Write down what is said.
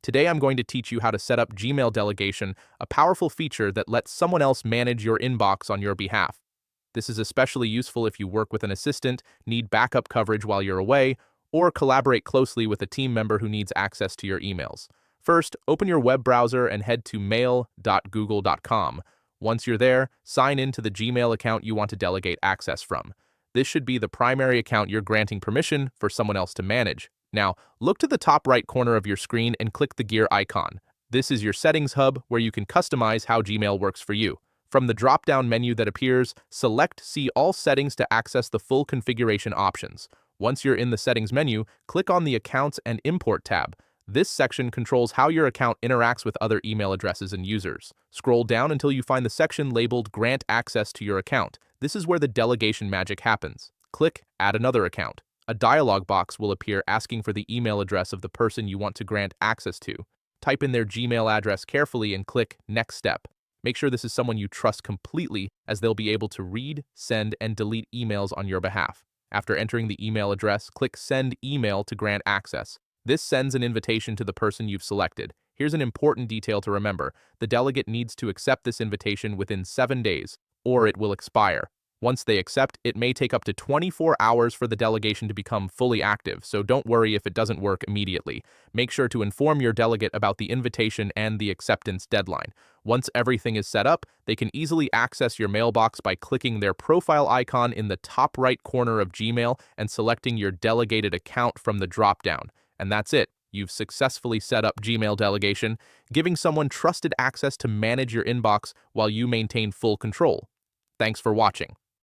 Today I'm going to teach you how to set up Gmail delegation, a powerful feature that lets someone else manage your inbox on your behalf. This is especially useful if you work with an assistant, need backup coverage while you're away, or collaborate closely with a team member who needs access to your emails. First, open your web browser and head to mail.google.com. Once you're there, sign in to the Gmail account you want to delegate access from. This should be the primary account you're granting permission for someone else to manage. Now, look to the top right corner of your screen and click the gear icon. This is your settings hub where you can customize how Gmail works for you. From the drop-down menu that appears, select See All Settings to access the full configuration options. Once you're in the Settings menu, click on the Accounts and Import tab. This section controls how your account interacts with other email addresses and users. Scroll down until you find the section labeled Grant Access to your account. This is where the delegation magic happens. Click Add Another Account. A dialog box will appear asking for the email address of the person you want to grant access to. Type in their Gmail address carefully and click Next Step. Make sure this is someone you trust completely, as they'll be able to read, send, and delete emails on your behalf. After entering the email address, click Send Email to grant access. This sends an invitation to the person you've selected. Here's an important detail to remember. The delegate needs to accept this invitation within 7 days, or it will expire. Once they accept, it may take up to 24 hours for the delegation to become fully active, so don't worry if it doesn't work immediately. Make sure to inform your delegate about the invitation and the acceptance deadline. Once everything is set up, they can easily access your mailbox by clicking their profile icon in the top right corner of Gmail and selecting your delegated account from the drop-down. And that's it. You've successfully set up Gmail delegation, giving someone trusted access to manage your inbox while you maintain full control. Thanks for watching.